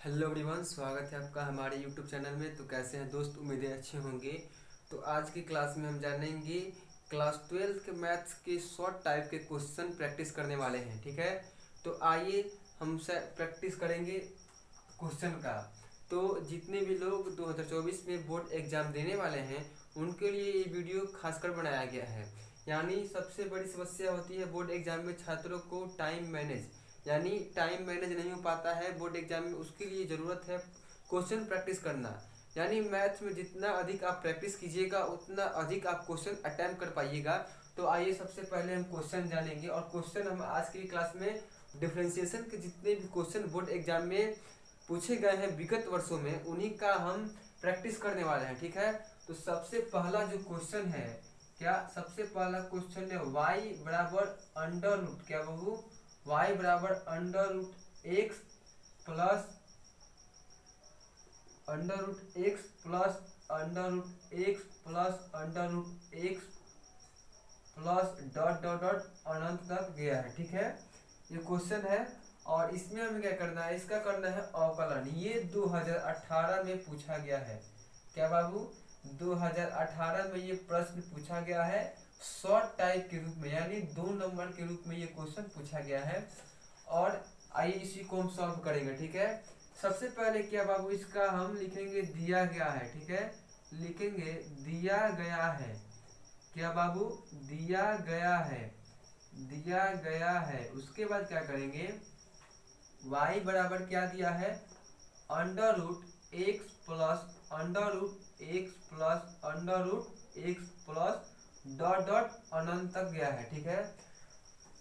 Hello everyone, स्वागत है आपका हमारे यूट्यूब चैनल में। तो कैसे हैं दोस्त, उम्मीदें अच्छे होंगे। तो आज की क्लास में हम जानेंगे क्लास 12 के मैथ्स के शॉर्ट टाइप के क्वेश्चन प्रैक्टिस करने वाले हैं। ठीक है, तो आइए हम प्रैक्टिस करेंगे क्वेश्चन का। तो जितने भी लोग 2024 में बोर्ड एग्जाम देने वाले हैं उनके लिए ये वीडियो खासकर बनाया गया है। यानी सबसे बड़ी समस्या होती है बोर्ड एग्जाम में छात्रों को टाइम मैनेज, यानी टाइम मैनेज नहीं हो पाता है बोर्ड एग्जाम में। उसके लिए ज़रूरत है क्वेश्चन प्रैक्टिस करना। यानी मैथ्स में जितना अधिक आप प्रैक्टिस कीजिएगा उतना अधिक आप क्वेश्चन अटैम्प्ट कर पाइएगा। तो आइए सबसे पहले हम क्वेश्चन जानेंगे, और क्वेश्चन हम आज की क्लास में डिफरेंशिएशन के जितने भी क्वेश्चन बोर्ड एग्जाम में पूछे गए हैं विगत वर्षों में उन्हीं का हम प्रैक्टिस करने वाले हैं। ठीक है, तो सबसे पहला जो क्वेश्चन है, क्या सबसे पहला क्वेश्चन है y बराबर अंडर रूट, क्या बहू y बराबर under root x plus under root x plus under root x plus under root x plus dot dot dot अनंत तक गया है। ठीक है, ये क्वेश्चन है और इसमें हमें क्या करना है, इसका करना है अवकलन। ये 2018 में पूछा गया है। क्या बाबू, 2018 में ये प्रश्न पूछा गया है शॉर्ट टाइप के रूप में, यानी 2 नंबर के रूप में ये क्वेश्चन पूछा गया है। और आइए इसी को हम सॉल्व करेंगे। ठीक है, सबसे पहले क्या बाबू, इसका हम लिखेंगे दिया गया है। ठीक है, लिखेंगे दिया गया है। क्या बाबू, दिया गया है, दिया गया है। उसके बाद क्या करेंगे, y बराबर क्या दिया है, under root x plus under root x plus under root x plus dot dot अनंत तक गया है। ठीक है,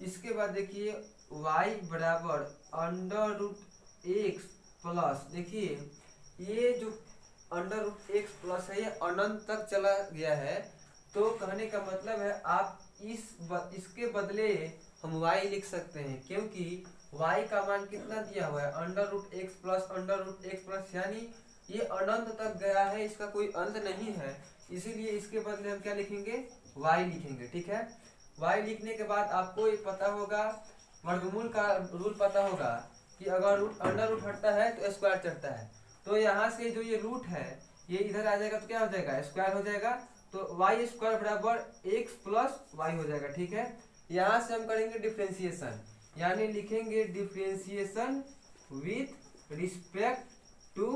इसके बाद देखिए y बराबर अंडर रूट एक्स प्लस, देखिए ये जो अंडर रूट एक्स प्लस है ये अनंत तक चला गया है। तो कहने का मतलब है आप इसके बदले हम y लिख सकते हैं, क्योंकि y का मान कितना दिया हुआ है, under root x plus under root x plus, यानी ये अनंत तक गया है, इसका कोई अंत नहीं है। इसीलिए इसके बदले हम क्या लिखेंगे, y लिखेंगे। ठीक है, y लिखने के बाद आपको ये पता होगा, वर्गमूल का रूल पता होगा कि अगर रूट अंडर रूट हटता है तो स्क्वायर चढ़ता है। तो यहाँ से जो ये रूट है ये इधर आ जाएगा तो क्या हो जाएगा, स्क्वायर हो जाएगा। तो वाई स्क्वायर बराबर एक्स प्लस वाई हो जाएगा। ठीक है, यहाँ से हम करेंगे डिफ्रेंसिएशन, यानी लिखेंगे differentiation with respect to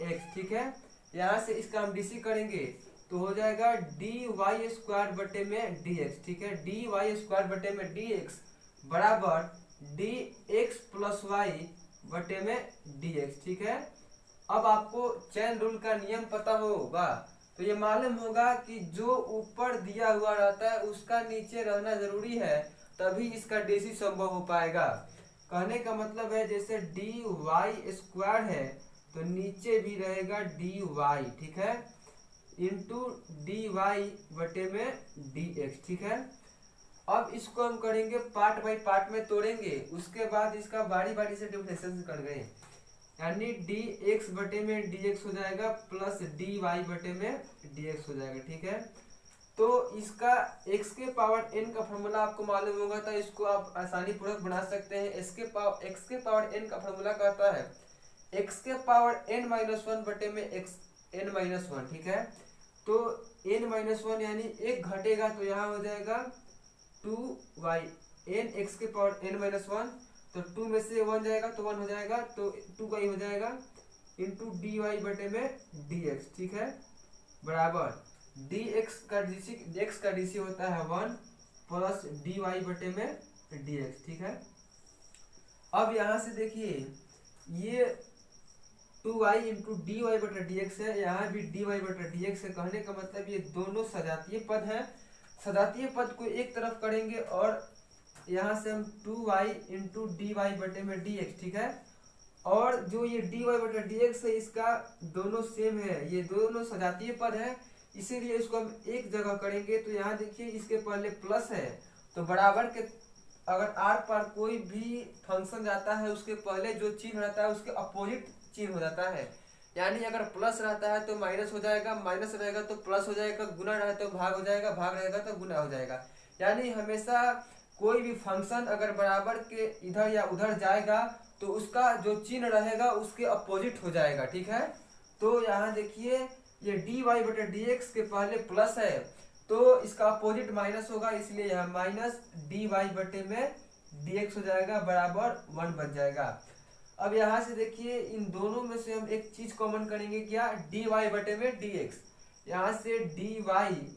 x. ठीक है, यहाँ से इसका हम डीसी करेंगे तो हो जाएगा डी वाई स्क्वायर बटे में डी एक्स। ठीक है, डी वाई स्क्वायर बटे में डी एक्स बराबर डी एक्स प्लस वाई बटे में डी एक्स। ठीक है, अब आपको चेन रूल का नियम पता होगा तो ये मालूम होगा कि जो ऊपर दिया हुआ रहता है उसका नीचे रहना जरूरी है, तभी इसका डीसी संभव हो पाएगा। कहने का मतलब है जैसे डी वाई स्क्वायर है तो नीचे भी रहेगा डी वाई। ठीक है, इंटू डी वाई बटे में डी एक्स। ठीक है, अब इसको हम करेंगे पार्ट बाई पार्ट में तोड़ेंगे, उसके बाद इसका बारी बारी से डिफरेंशिएशन कर गए, यानी डी एक्स बटे में डी एक्स हो जाएगा प्लस डी वाई बटे में डी एक्स हो जाएगा। ठीक है, तो इसका x के पावर n का फॉर्मूला आपको मालूम होगा तो इसको आप आसानी पूर्वक बना सकते हैं। x के पावर n का फॉर्मूला कहता है x के पावर n माइनस वन बटे में x n माइनस वन। ठीक है, तो n माइनस वन यानी एक घटेगा तो यहाँ हो जाएगा 2y n x के पावर n माइनस वन, तो 2 में से 1 जाएगा तो 1 हो जाएगा, तो 2y हो जाएगा इंटू डी वाई बटे में डी एक्स। ठीक है, बराबर डी एक्स का डीसी होता है 1 प्लस डी वाई बटे में डी एक्स। ठीक है, अब यहाँ से देखिए ये 2y इंटू डी वाई बटा डी एक्स है, यहाँ भी डी वाई बटा डी एक्स है। कहने का मतलब ये दोनों सजातीय पद हैं। सजातीय पद को एक तरफ करेंगे और यहाँ से हम 2y इंटू डी वाई बटे में डी एक्स। ठीक है, और जो ये डी वाई बटे डी एक्स है इसका दोनों सेम है, ये दोनों सजातीय पद है, इसीलिए इसको हम एक जगह करेंगे। तो यहाँ देखिए इसके पहले प्लस है तो बराबर के अगर आर पर कोई भी फंक्शन जाता है उसके पहले जो चिन्ह रहता है उसके अपोजिट चिन्ह हो जाता है। यानी अगर प्लस रहता है तो माइनस हो जाएगा, माइनस रहेगा तो प्लस हो जाएगा, गुना रहे तो भाग हो जाएगा, भाग रहेगा तो गुना हो जाएगा। यानी हमेशा कोई भी फंक्शन अगर बराबर के इधर या उधर जाएगा तो उसका जो चिन्ह रहेगा उसके अपोजिट हो जाएगा, ठीक है। तो यहाँ देखिए ये dy बटे dx के पहले प्लस है तो इसका अपोजिट माइनस होगा, इसलिए यहाँ माइनस dy बटे में dx हो जाएगा बराबर 1 बन जाएगा। अब यहाँ से देखिए इन दोनों में से हम एक चीज कॉमन करेंगे, क्या, dy बटे में dx। यहाँ से dy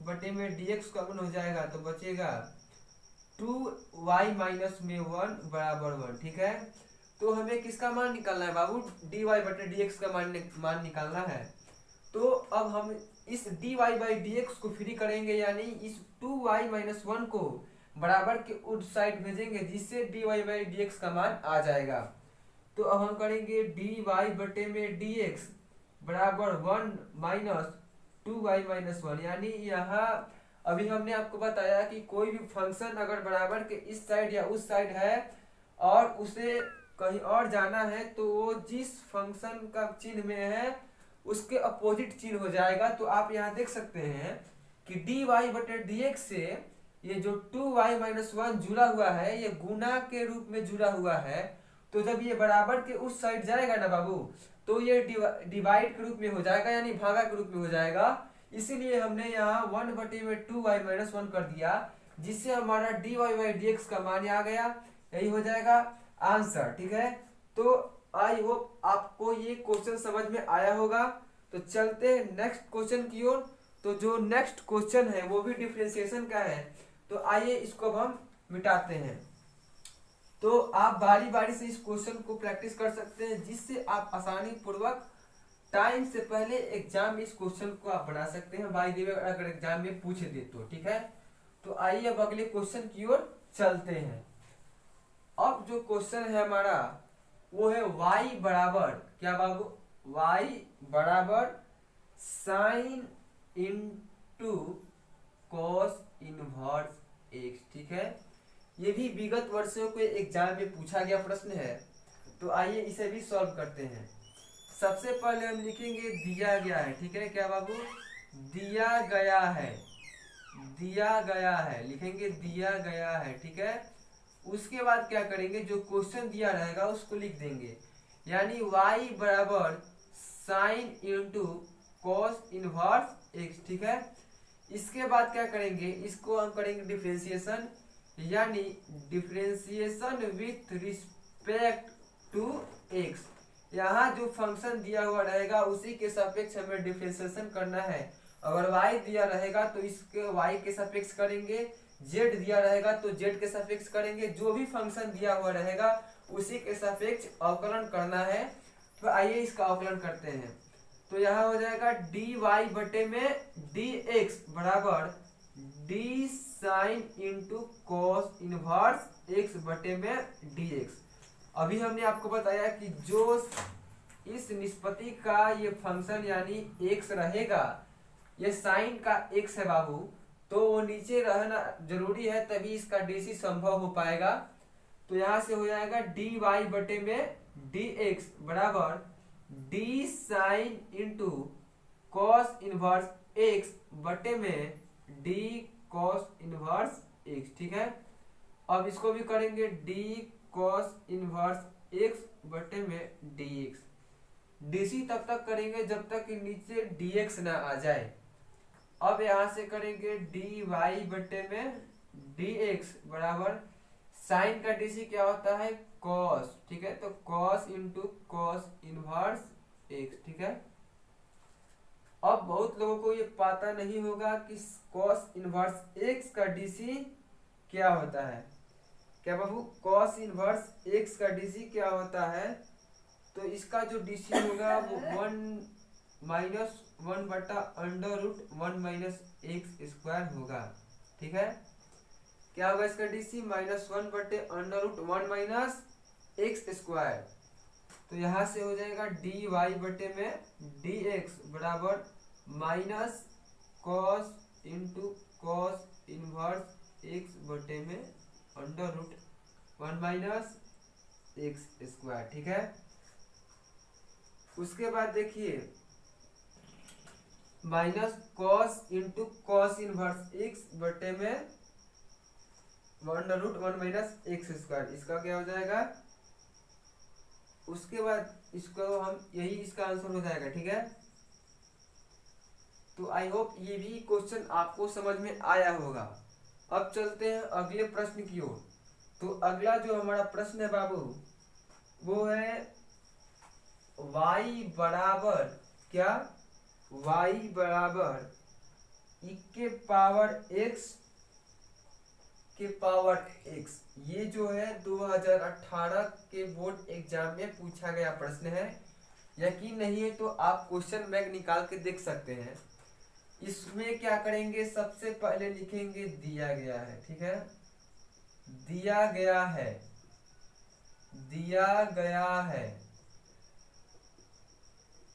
बटे में dx कॉमन हो जाएगा तो बचेगा 2y माइनस में 1 बराबर 1, ठीक है। तो हमें किसका मान निकालना है बाबू, dy बटे dx का मान निकालना है। तो अब हम इस dy बाई dx को फ्री करेंगे, यानी इस 2y माइनस 1 को बराबर के उस साइड भेजेंगे जिससे dy बाई dx का मान आ जाएगा। तो अब हम करेंगे dy बटे में dx बराबर 1 माइनस 2y माइनस 1, यानी यहाँ अभी हमने आपको बताया कि कोई भी फंक्शन अगर बराबर के इस साइड या उस साइड है और उसे कहीं और जाना है तो वो जिस फंक्शन का चिन्ह में है उसके अपोजिट चिन्ह हो जाएगा। तो आप यहाँ देख सकते हैं कि dy बटे dx से ये जो 2y माइनस 1 जुड़ा हुआ है ये गुना के रूप में जुड़ा हुआ है। तो जब ये बराबर के उस साइड जाएगा ना बाबू तो ये डिवाइड के रूप में हो जाएगा, यानी भागा के रूप में हो जाएगा। इसीलिए हमने यहाँ 1 बटे में 2y माइनस 1 कर दिया, जिससे हमारा dy बाई dx का मान आ गया। यही हो जाएगा आंसर, ठीक है। तो आई होप आपको ये क्वेश्चन समझ में आया होगा। तो चलते हैं नेक्स्ट क्वेश्चन की ओर। तो जो नेक्स्ट क्वेश्चन है वो भी डिफरेंशिएशन का है, तो आइए इसको अब हम मिटाते हैं। तो आप बारी बारी से इस क्वेश्चन को प्रैक्टिस कर सकते हैं, जिससे आप आसानी पूर्वक टाइम से पहले एग्जाम में इस क्वेश्चन को आप बना सकते हैं, बाय द वे अगर एग्जाम में पूछे दे तो, ठीक है। तो आइए अब अगले क्वेश्चन की ओर चलते हैं। अब जो क्वेश्चन है हमारा वो है y बराबर, क्या बाबू, y बराबर sine into cos inverse x, ठीक है। ये भी विगत वर्षों के एग्जाम में पूछा गया प्रश्न है। तो आइए इसे भी सॉल्व करते हैं। सबसे पहले हम लिखेंगे दिया गया है, ठीक है, क्या बाबू, दिया गया है, दिया गया है, लिखेंगे दिया गया है, ठीक है। उसके बाद क्या करेंगे, जो क्वेश्चन दिया रहेगा उसको लिख देंगे, यानी y बराबर sine into cos inverse x, ठीक है। इसके बाद क्या करेंगे, इसको हम करेंगे डिफरेंशिएशन, यानी differentiation with respect to x। यहाँ जो फंक्शन दिया हुआ रहेगा उसी के सापेक्ष हमें डिफरेंशिएशन करना है। अगर y दिया रहेगा तो इसके y के सापेक्ष करेंगे, z दिया रहेगा तो z के सापेक्ष करेंगे, जो भी फंक्शन दिया हुआ रहेगा उसी के सापेक्ष अवकलन करना है। तो आइए इसका अवकलन करते हैं। तो यहाँ हो जाएगा dy बटे में dx बराबर d sine into cos inverse x बटे में dx। अभी हमने आपको बताया कि जो इस निष्पत्ति का ये फंक्शन यानी x रहेगा, ये साइन का x है बाबू, तो वो नीचे रहना जरूरी है तभी इसका dc संभव हो पाएगा। तो यहाँ से हो जाएगा dy बटे में dx बराबर d sine into cos inverse x बटे में d कॉस इनवर्स x, ठीक है। अब इसको भी करेंगे d कॉस इनवर्स x बटे में dx। dc तब तक करेंगे जब तक कि नीचे dx ना आ जाए। अब यहाँ से करेंगे dy बटे में dx बराबर साइन का dc क्या होता है, cos, ठीक है। तो cos into cos inverse x, ठीक है। अब बहुत लोगों को ये पता नहीं होगा कि cos इनवर्स x का dc क्या होता है, क्या बाबू, cos इनवर्स x का dc क्या होता है। तो इसका जो dc होगा वो 1 माइनस 1 बटा under root 1 minus x square होगा, ठीक है। क्या होगा इसका dc, -1 बटे under root 1 minus x square. तो यहाँ से हो जाएगा dy बटे में dx बराबर minus cos into cos inverse x बटे में under root 1 minus x square, ठीक है। उसके बाद देखिए minus cos into cos inverse x बटे में 1/1 माइनस एक्स स्क्वायर, इसका क्या हो जाएगा। उसके बाद इसको हम यही इसका आंसर हो जाएगा, ठीक है। तो आई होप ये भी क्वेश्चन आपको समझ में आया होगा। अब चलते हैं अगले प्रश्न की ओर। तो अगला जो हमारा प्रश्न है बाबू, वो है y बराबर क्या, y बराबर e के पावर x के पावर x। ये जो है 2018 के बोर्ड एग्जाम में पूछा गया प्रश्न है। यकीन नहीं है तो आप क्वेश्चन बैंक निकाल के देख सकते हैं। इसमें क्या करेंगे, सबसे पहले लिखेंगे दिया गया है, ठीक है। दिया गया है, दिया गया है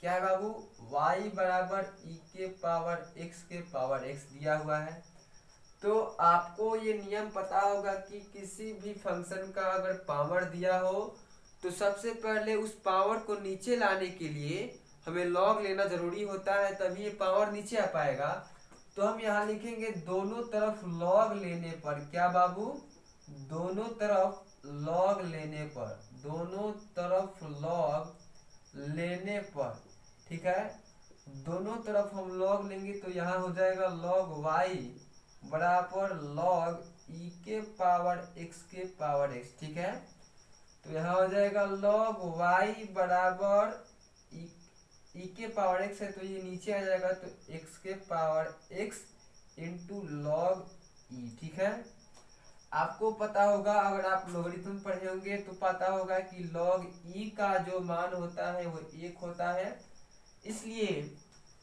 क्या बाबू, y बराबर e के पावर x के पावर x दिया हुआ है। तो आपको ये नियम पता होगा कि किसी भी फंक्शन का अगर पावर दिया हो तो सबसे पहले उस पावर को नीचे लाने के लिए हमें लॉग लेना जरूरी होता है, तभी ये पावर नीचे आ पाएगा। तो हम यहाँ लिखेंगे दोनों तरफ लॉग लेने पर क्या बाबू, दोनों तरफ लॉग लेने पर, दोनों तरफ लॉग लेने पर, ठीक है। दोनों तरफ हम लॉग लेंगे तो यहाँ हो जाएगा लॉग y बराबर लॉग e के पावर x के पावर x, ठीक है। तो यहाँ हो जाएगा लॉग y बराबर e के पावर x है तो ये नीचे आ जाएगा, तो x के power x into log e, ठीक है। आपको पता होगा, अगर आप लोगरिथम पढ़े होंगे तो पता होगा कि लॉग e का जो मान होता है वो 1 होता है, इसलिए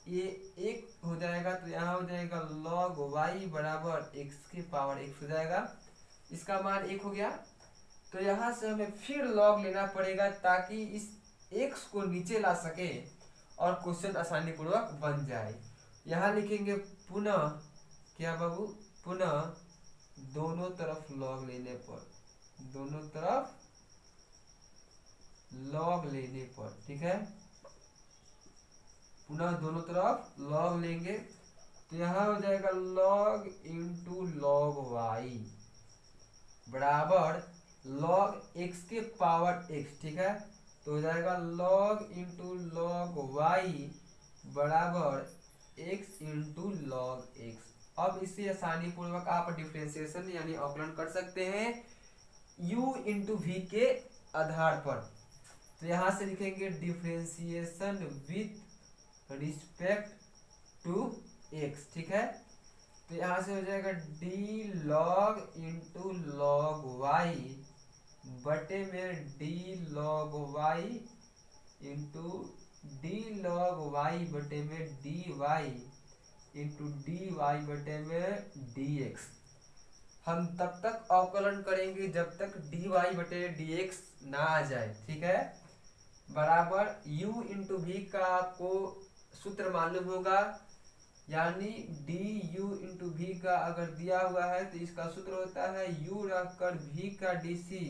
ये 1 हो जाएगा। तो यहाँ हो जाएगा log y बराबर x के पावर x हो जाएगा, इसका मान 1 हो गया। तो यहाँ से हमें फिर log लेना पड़ेगा ताकि इस x को नीचे ला सके और क्वेश्चन आसानी पूर्वक बन जाए। यहाँ लिखेंगे पुनः क्या बाबू, पुनः दोनों तरफ log लेने पर, दोनों तरफ log लेने पर, ठीक है। पुनः दोनों तरफ log लेंगे तो यहाँ हो जाएगा log इंटू लॉग y बराबर log x के पावर x, ठीक है। तो हो जाएगा log इंटू लॉग y बराबर x इंटू लॉग x। अब इसे आसानी पूर्वक आप डिफरेंशिएशन यानी अवकलन कर सकते हैं u इंटू v के आधार पर। तो यहाँ से लिखेंगे differentiation with respect to x, ठीक है। तो यहाँ से हो जाएगा d log into log y बटे में d log y into d log y बटे में dy इंटू dy बटे में dx। हम तब तक अवकलन करेंगे जब तक dy बटे dx ना आ जाए, ठीक है। बराबर u इंटू v का आपको सूत्र मालूम होगा, यानी du इंटू v का अगर दिया हुआ है तो इसका सूत्र होता है u रखकर v का dc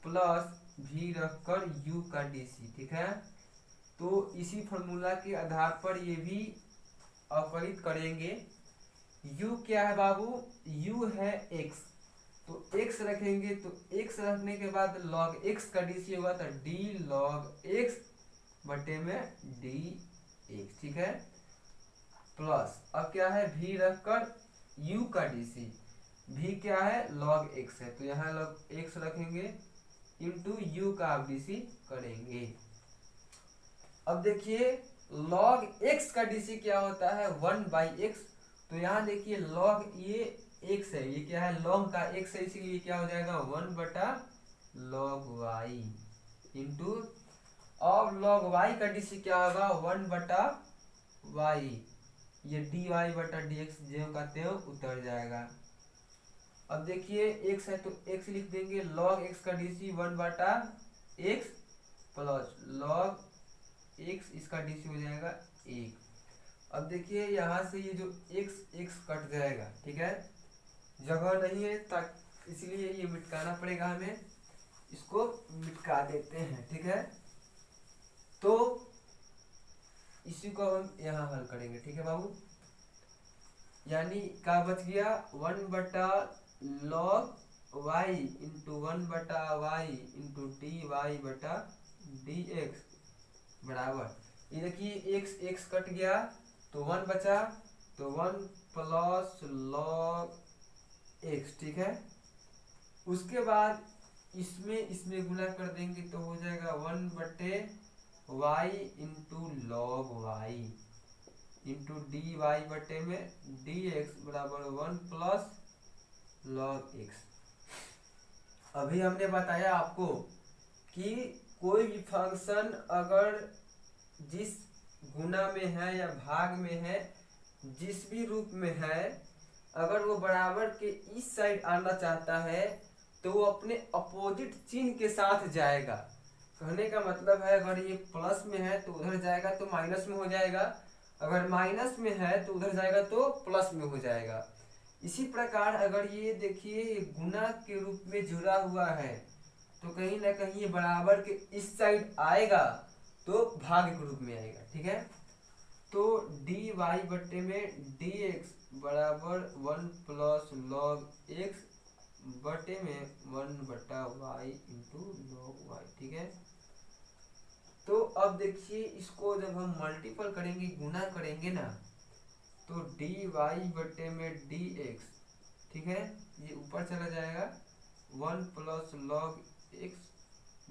प्लस v रखकर u का dc, ठीक है। तो इसी फॉर्मूला के आधार पर ये भी अवकलित करेंगे। u क्या है बाबू, u है x, तो x रखेंगे तो x रखने के बाद log x का dc होगा तो d log x बटे में dx, ठीक है। प्लस अब क्या है v रखकर u का dc, v क्या है log x है तो यहाँ log x रखेंगे इंटू u का आप dc करेंगे। अब देखिए log x का dc क्या होता है 1/x, तो यहाँ देखिए log ये x है, ये क्या है log का x है, इसीलिए क्या हो जाएगा 1/log y इंटू, अब log y का dc क्या होगा 1/y, ये dy बटा dx जो कहते हो उतर जाएगा। अब देखिए x है तो x लिख देंगे, log x का dc 1/x plus log x इसका dc हो जाएगा 1। अब देखिए यहाँ से ये जो x कट जाएगा, ठीक है, जगह नहीं है तक इसलिए ये मिटकाना पड़ेगा हमें, इसको मिटका देते हैं, ठीक है। तो इसी को हम यहाँ हल करेंगे, ठीक है बाबू। यानी क्या बच गया 1/, log y into 1/y into d y बटा डी एक्स बराबर, ये देखिए x कट गया तो 1 बचा, तो 1 प्लस लॉग x, ठीक है। उसके बाद इसमें गुना कर देंगे तो हो जाएगा 1/y into log y into d y बटे में डी एक्स बराबर 1 प्लस लॉग एक्स। अभी हमने बताया आपको कि कोई भी फंक्शन अगर जिस गुना में है या भाग में है, जिस भी रूप में है, अगर वो बराबर के इस साइड आना चाहता है तो वो अपने अपोजिट चिन्ह के साथ जाएगा। कहने का मतलब है अगर ये प्लस में है तो उधर जाएगा तो माइनस में हो जाएगा, अगर माइनस में है तो उधर जाएगा तो प्लस में हो जाएगा। इसी प्रकार अगर ये देखिए गुना के रूप में जुड़ा हुआ है तो कहीं ना कहीं ये बराबर के इस साइड आएगा तो भाग के रूप में आएगा, ठीक है। तो डी वाई बटे में डी एक्स बराबर 1 प्लस लॉग एक्स बटे में 1/y इंटू लॉग वाई, ठीक है। तो अब देखिए इसको जब हम मल्टीपल करेंगे, गुना करेंगे ना, तो डी वाई बटे में डी एक्स, ठीक है, ये ऊपर चला जाएगा 1 प्लस लॉग एक्स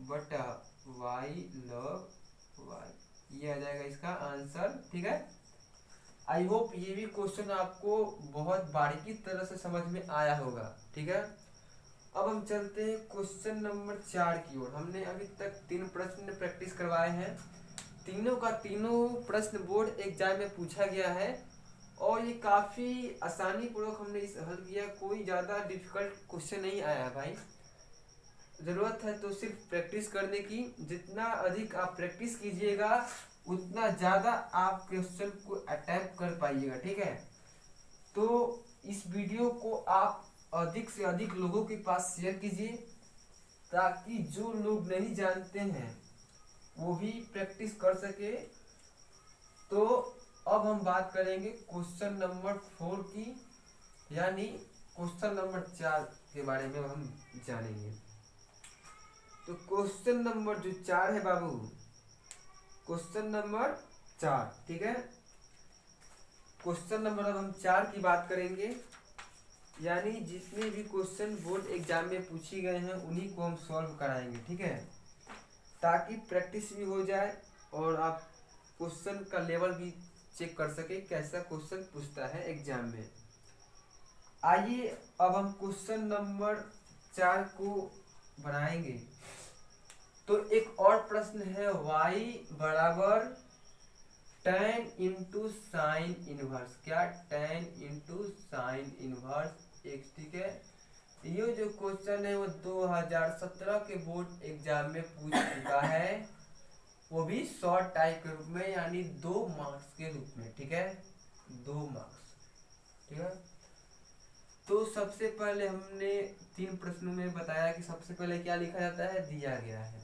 बटा वाई लॉग वाई, ये आ जाएगा इसका आंसर, ठीक है। आई होप ये भी क्वेश्चन आपको बहुत बारीकी तरह से समझ में आया होगा, ठीक है। अब हम चलते हैं क्वेश्चन नंबर 4 की ओर। हमने अभी तक 3 प्रश्न प्रैक्टिस करवाए हैं, तीनों का तीनों प्रश्न बोर्ड एग्जाम में पूछा गया है और ये काफी आसानी पूर्वक हमने इस हल किया, कोई ज्यादा डिफिकल्ट क्वेश्चन नहीं आया है भाई। जरूरत है तो सिर्फ प्रैक्टिस करने की, जितना अधिक आप प्रैक्टिस कीजिएगा उतना ज्यादा आप क्वेश्चन को अटैम्प्ट कर पाइएगा, ठीक है। तो इस वीडियो को आप अधिक से अधिक लोगों के पास शेयर कीजिए ताकि जो लोग नहीं जानते हैं वो भी प्रैक्टिस कर सके। तो अब हम बात करेंगे क्वेश्चन नंबर 4 की, यानी क्वेश्चन नंबर 4 के बारे में हम जानेंगे। तो क्वेश्चन नंबर जो 4 है बाबू, क्वेश्चन नंबर 4, ठीक है। क्वेश्चन नंबर अब हम 4 की बात करेंगे, यानी जितने भी क्वेश्चन बोर्ड एग्जाम में पूछे गए हैं उन्हीं को हम सॉल्व कराएंगे, ठीक है, ताकि प्रैक्टिस भी हो जाए और आप क्वेश्चन का लेवल भी चेक कर सके कैसा क्वेश्चन पूछता है एग्जाम में। आइए अब हम क्वेश्चन नंबर 4 को बनाएंगे। तो एक और प्रश्न है, y बराबर tan इंटू साइन इनवर्स, क्या tan into sine inverse x, ठीक है। ये जो क्वेश्चन है वो 2017 के बोर्ड एग्जाम में पूछ चुका है, वो भी शॉर्ट टाइप के रूप में, यानी 2 मार्क्स के रूप में, ठीक है, 2 मार्क्स, ठीक है। तो सबसे पहले हमने 3 प्रश्नों में बताया कि सबसे पहले क्या लिखा जाता है, दिया गया है।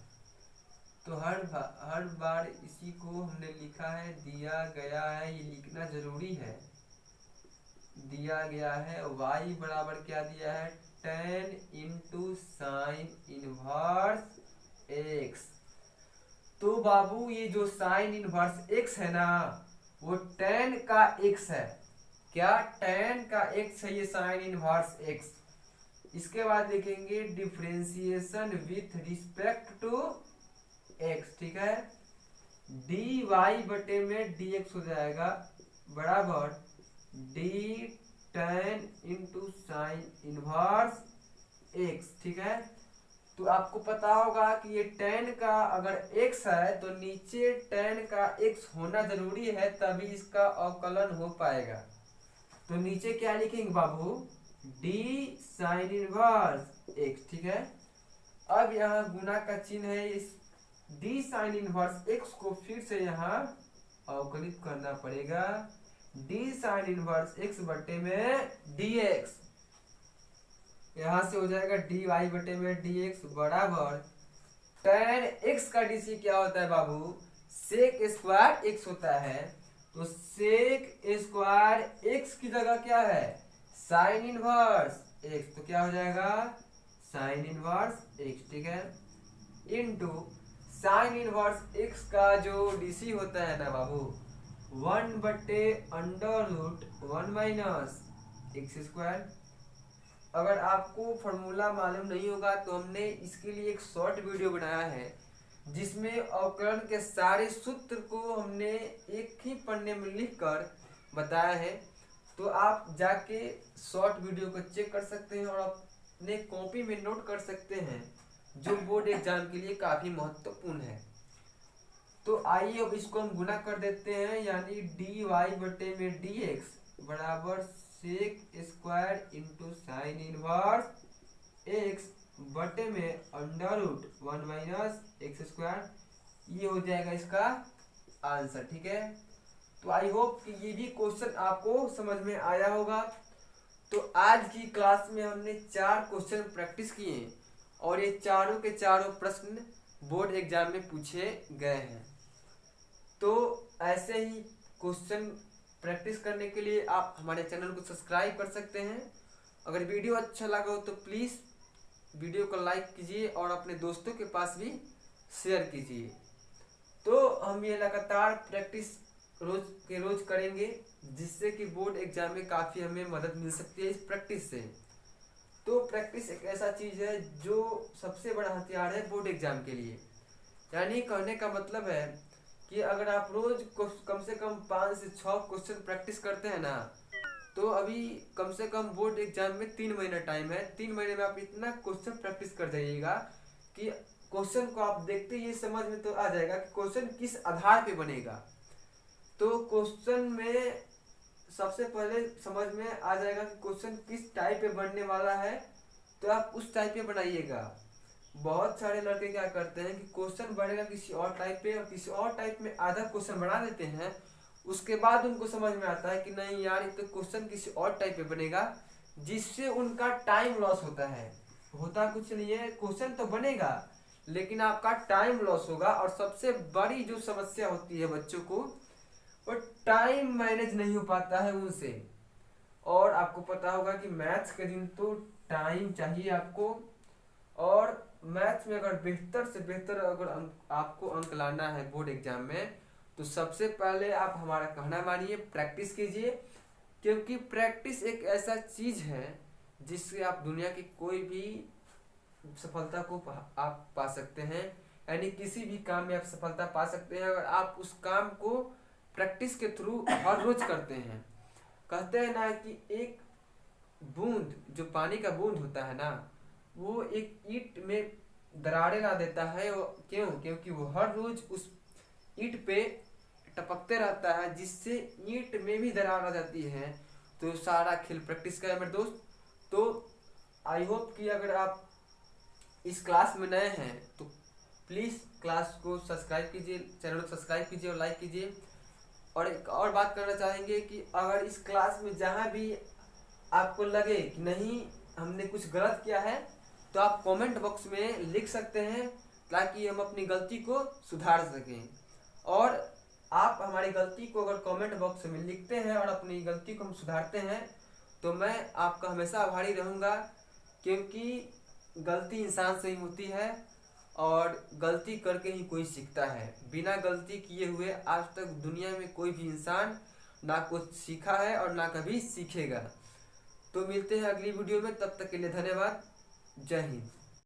तो हर बार इसी को हमने लिखा है, दिया गया है, ये लिखना जरूरी है। दिया गया है y बराबर क्या दिया है, tan into sine inverse x। तो बाबू ये जो साइन इनवर्स x है ना वो tan का x है, क्या tan का x है ये साइन इनवर्स x। इसके बाद लिखेंगे differentiation with respect to x, ठीक है। डी वाई बटे में डी एक्स हो जाएगा बराबर D tan into sine inverse x, ठीक है। तो आपको पता होगा कि ये tan का अगर x है तो नीचे tan का x होना जरूरी है, तभी इसका अवकलन हो पाएगा। तो नीचे क्या लिखेंगे बाबू, d साइन इनवर्स x, ठीक है। अब यहाँ गुना का चिन्ह है, इस d साइन इनवर्स x को फिर से यहाँ अवकलित करना पड़ेगा, d साइन इनवर्स x बटे में dx, यहाँ से हो जाएगा dy बटे में dx बराबर tan x का dc क्या होता है बाबू, सेक स्क्वायर x होता है। तो सेक स्क्वायर x की जगह क्या है, साइन इनवर्स एक्स, तो क्या हो जाएगा साइन इनवर्स एक्स, ठीक है, इनटू साइन इनवर्स एक्स का जो डीसी होता है ना बाबू 1/√1 माइनस एक्स स्क्वायर। अगर आपको फॉर्मूला मालूम नहीं होगा तो हमने इसके लिए एक शॉर्ट वीडियो बनाया है जिसमें अवकलन के सारे सूत्र को हमने एक ही पन्ने में लिखकर बताया है। तो आप जाके शॉर्ट वीडियो को चेक कर सकते हैं और अपने कॉपी में नोट कर सकते हैं, जो बोर्ड एग्जाम के लिए काफी महत्वपूर्ण है। तो आइए अब इसको हम गुना कर देते हैं, यानी dy बटे में dx बराबर sec square into sine inverse x बटे में √1 माइनस एक्स स्क्वायर, ये हो जाएगा इसका आंसर, ठीक है। तो आई होप कि ये भी क्वेश्चन आपको समझ में आया होगा। तो आज की क्लास में हमने 4 क्वेश्चन प्रैक्टिस किए और ये चारों के चारों प्रश्न बोर्ड एग्जाम में पूछे गए हैं। तो ऐसे ही क्वेश्चन प्रैक्टिस करने के लिए आप हमारे चैनल को सब्सक्राइब कर सकते हैं। अगर वीडियो अच्छा लगा हो तो प्लीज़ वीडियो को लाइक कीजिए और अपने दोस्तों के पास भी शेयर कीजिए। तो हम ये लगातार प्रैक्टिस रोज के रोज करेंगे, जिससे कि बोर्ड एग्जाम में काफ़ी हमें मदद मिल सकती है इस प्रैक्टिस से। तो प्रैक्टिस एक ऐसा चीज़ है जो सबसे बड़ा हथियार है बोर्ड एग्जाम के लिए। यानी कहने का मतलब है कि अगर आप रोज कम से कम 5 से 6 क्वेश्चन प्रैक्टिस करते हैं ना, तो अभी कम से कम बोर्ड एग्जाम में 3 महीना टाइम है। 3 महीने में आप इतना क्वेश्चन प्रैक्टिस कर जाइएगा कि क्वेश्चन को आप देखते ही समझ में तो आ जाएगा कि क्वेश्चन किस आधार पे बनेगा। तो क्वेश्चन में सबसे पहले समझ में आ जाएगा कि क्वेश्चन किस टाइप पे बनने वाला है, तो आप उस टाइप पे बनाइएगा। बहुत सारे लड़के क्या करते हैं कि क्वेश्चन बढ़ेगा किसी और टाइप पे और किसी और टाइप में आधा क्वेश्चन बना देते हैं, उसके बाद उनको समझ में आता है कि नहीं यार ये तो क्वेश्चन किसी और टाइप पे बनेगा, जिससे उनका टाइम लॉस होता है। होता कुछ नहीं है, क्वेश्चन तो बनेगा लेकिन आपका टाइम लॉस होगा। और सबसे बड़ी जो समस्या होती है बच्चों को, वो टाइम मैनेज नहीं हो पाता है उनसे। और आपको पता होगा कि मैथ्स के दिन तो टाइम चाहिए आपको, और मैथ्स में अगर बेहतर से बेहतर अगर आपको अंक लाना है बोर्ड एग्जाम में, तो सबसे पहले आप हमारा कहना मानिए, प्रैक्टिस कीजिए। क्योंकि प्रैक्टिस एक ऐसा चीज है जिससे आप दुनिया की कोई भी सफलता को आप पा सकते हैं। यानी किसी भी काम में आप सफलता पा सकते हैं अगर आप उस काम को प्रैक्टिस के थ्रू हर रोज करते हैं। कहते हैं ना कि एक बूंद, जो पानी का बूंद होता है ना, वो एक ईंट में दरारें ला देता है। क्यों? क्योंकि वो हर रोज उस ईंट पे टपकते रहता है, जिससे ईंट में भी दरार आ जाती है। तो सारा खेल प्रैक्टिस का है मेरे दोस्त। तो आई होप कि अगर आप इस क्लास में नए हैं तो प्लीज़ क्लास को सब्सक्राइब कीजिए, चैनल को सब्सक्राइब कीजिए और लाइक कीजिए। और एक और बात करना चाहेंगे कि अगर इस क्लास में जहाँ भी आपको लगे कि नहीं हमने कुछ गलत किया है, तो आप कमेंट बॉक्स में लिख सकते हैं, ताकि हम अपनी गलती को सुधार सकें। और आप हमारी गलती को अगर कमेंट बॉक्स में लिखते हैं और अपनी गलती को हम सुधारते हैं, तो मैं आपका हमेशा आभारी रहूँगा। क्योंकि गलती इंसान से ही होती है और गलती करके ही कोई सीखता है। बिना गलती किए हुए आज तक दुनिया में कोई भी इंसान ना कुछ सीखा है और ना कभी सीखेगा। तो मिलते हैं अगली वीडियो में, तब तक के लिए धन्यवाद। जय हिंद।